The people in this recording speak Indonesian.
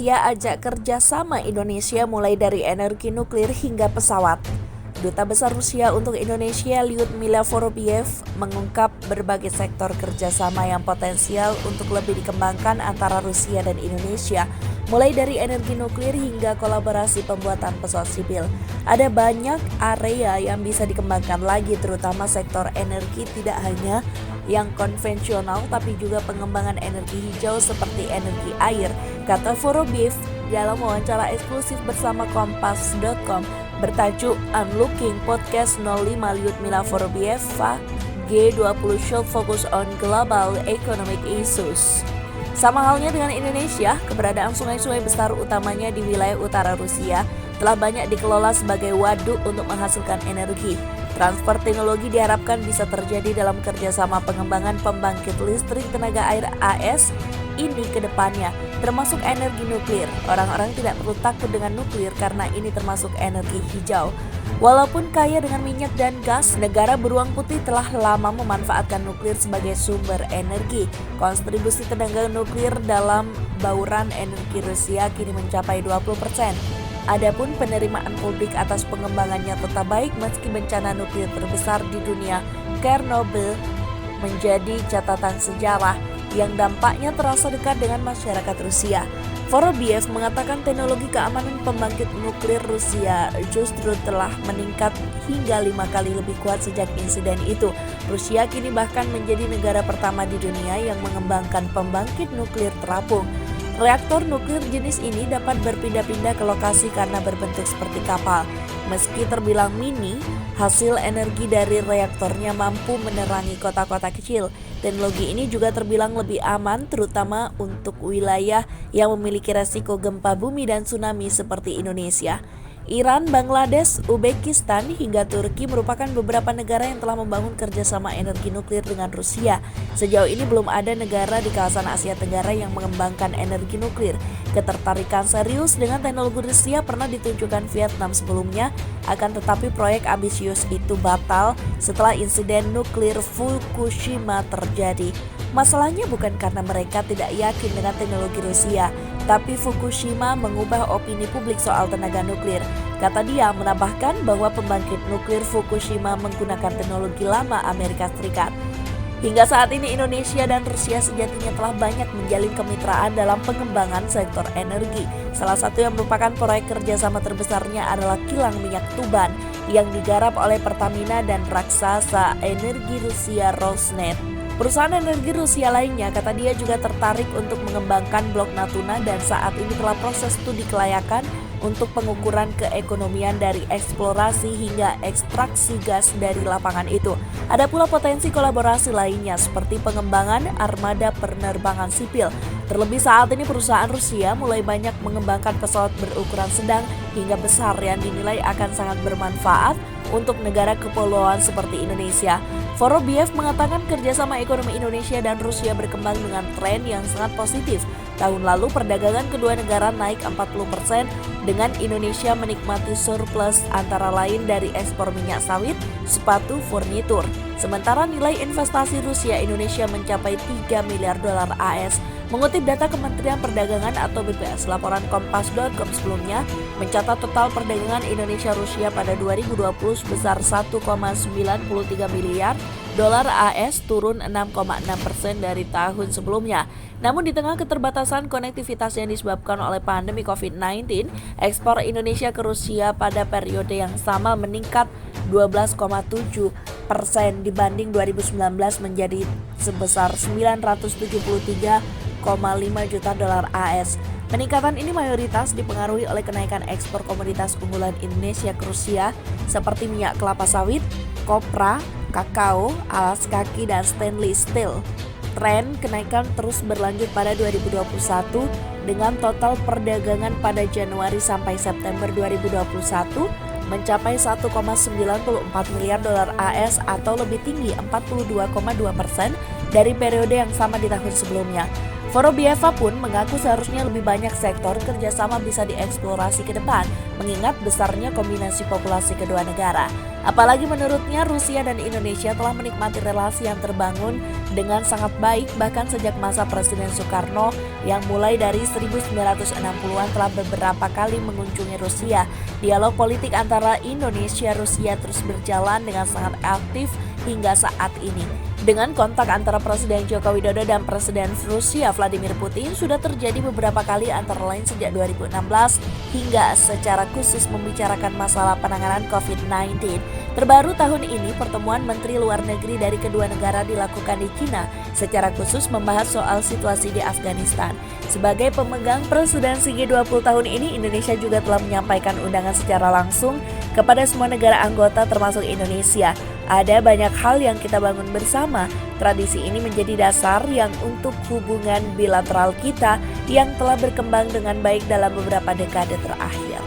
Rusia ajak kerjasama Indonesia mulai dari energi nuklir hingga pesawat. Duta Besar Rusia untuk Indonesia Lyudmila Vorobiev mengungkap berbagai sektor kerjasama yang potensial untuk lebih dikembangkan antara Rusia dan Indonesia, mulai dari energi nuklir hingga kolaborasi pembuatan pesawat sipil. Ada banyak area yang bisa dikembangkan lagi, terutama sektor energi tidak hanya yang konvensional tapi juga pengembangan energi hijau seperti energi air, kata Vorobiev dalam wawancara eksklusif bersama Kompas.com bertajuk Unlooking Podcast 05 Lyudmila Vorobieva G20 Should Focus on Global Economic Issues. Sama halnya dengan Indonesia, keberadaan sungai-sungai besar utamanya di wilayah utara Rusia telah banyak dikelola sebagai waduk untuk menghasilkan energi. Transfer teknologi diharapkan bisa terjadi dalam kerjasama pengembangan pembangkit listrik tenaga air AS ini ke depannya, termasuk energi nuklir. Orang-orang tidak perlu takut dengan nuklir karena ini termasuk energi hijau. Walaupun kaya dengan minyak dan gas, negara beruang putih telah lama memanfaatkan nuklir sebagai sumber energi. Kontribusi tenaga nuklir dalam bauran energi Rusia kini mencapai 20%. Adapun penerimaan publik atas pengembangannya tetap baik meski bencana nuklir terbesar di dunia, Chernobyl, menjadi catatan sejarah yang dampaknya terasa dekat dengan masyarakat Rusia. Vorobiev mengatakan teknologi keamanan pembangkit nuklir Rusia justru telah meningkat hingga 5 kali lebih kuat sejak insiden itu. Rusia kini bahkan menjadi negara pertama di dunia yang mengembangkan pembangkit nuklir terapung. Reaktor nuklir jenis ini dapat berpindah-pindah ke lokasi karena berbentuk seperti kapal. Meski terbilang mini, hasil energi dari reaktornya mampu menerangi kota-kota kecil. Teknologi ini juga terbilang lebih aman, terutama untuk wilayah yang memiliki resiko gempa bumi dan tsunami seperti Indonesia. Iran, Bangladesh, Uzbekistan, hingga Turki merupakan beberapa negara yang telah membangun kerjasama energi nuklir dengan Rusia. Sejauh ini belum ada negara di kawasan Asia Tenggara yang mengembangkan energi nuklir. Ketertarikan serius dengan teknologi Rusia pernah ditunjukkan Vietnam sebelumnya, akan tetapi proyek ambisius itu batal setelah insiden nuklir Fukushima terjadi. Masalahnya bukan karena mereka tidak yakin dengan teknologi Rusia, tapi Fukushima mengubah opini publik soal tenaga nuklir. Kata dia menambahkan bahwa pembangkit nuklir Fukushima menggunakan teknologi lama Amerika Serikat. Hingga saat ini Indonesia dan Rusia sejatinya telah banyak menjalin kemitraan dalam pengembangan sektor energi. Salah satu yang merupakan proyek kerjasama terbesarnya adalah kilang minyak Tuban yang digarap oleh Pertamina dan raksasa energi Rusia Rosneft. Perusahaan energi Rusia lainnya, kata dia, juga tertarik untuk mengembangkan blok Natuna dan saat ini telah proses studi kelayakan untuk pengukuran keekonomian dari eksplorasi hingga ekstraksi gas dari lapangan itu. Ada pula potensi kolaborasi lainnya seperti pengembangan armada penerbangan sipil. Terlebih saat ini perusahaan Rusia mulai banyak mengembangkan pesawat berukuran sedang hingga besar yang dinilai akan sangat bermanfaat untuk negara kepulauan seperti Indonesia. Vorobiev mengatakan kerjasama ekonomi Indonesia dan Rusia berkembang dengan tren yang sangat positif. Tahun lalu perdagangan kedua negara naik 40% dengan Indonesia menikmati surplus antara lain dari ekspor minyak sawit, sepatu, furnitur. Sementara nilai investasi Rusia Indonesia mencapai 3 miliar dolar AS. Mengutip data Kementerian Perdagangan atau BPS, laporan Kompas.com sebelumnya mencatat total perdagangan Indonesia-Rusia pada 2020 sebesar 1,93 miliar dolar AS, turun 6,6% dari tahun sebelumnya. Namun di tengah keterbatasan konektivitas yang disebabkan oleh pandemi COVID-19, ekspor Indonesia ke Rusia pada periode yang sama meningkat 12,7% dibanding 2019 menjadi sebesar 973,5 juta dolar AS. Peningkatan ini mayoritas dipengaruhi oleh kenaikan ekspor komoditas unggulan Indonesia ke Rusia seperti minyak kelapa sawit, kopra, kakao, alas kaki, dan stainless steel. Tren kenaikan terus berlanjut pada 2021 dengan total perdagangan pada Januari sampai September 2021 mencapai 1,94 miliar dolar AS atau lebih tinggi 42,2% dari periode yang sama di tahun sebelumnya. Vorobieva pun mengaku seharusnya lebih banyak sektor kerjasama bisa dieksplorasi ke depan, mengingat besarnya kombinasi populasi kedua negara. Apalagi menurutnya Rusia dan Indonesia telah menikmati relasi yang terbangun dengan sangat baik bahkan sejak masa Presiden Soekarno yang mulai dari 1960-an telah beberapa kali mengunjungi Rusia. Dialog politik antara Indonesia-Rusia terus berjalan dengan sangat aktif hingga saat ini. Dengan kontak antara Presiden Joko Widodo dan Presiden Rusia Vladimir Putin sudah terjadi beberapa kali antara lain sejak 2016 hingga secara khusus membicarakan masalah penanganan COVID-19. Terbaru tahun ini pertemuan Menteri Luar Negeri dari kedua negara dilakukan di China secara khusus membahas soal situasi di Afghanistan. Sebagai pemegang presidensi G20 tahun ini, Indonesia juga telah menyampaikan undangan secara langsung kepada semua negara anggota termasuk Indonesia. Ada banyak hal yang kita bangun bersama. Tradisi ini menjadi dasar yang untuk hubungan bilateral kita yang telah berkembang dengan baik dalam beberapa dekade terakhir.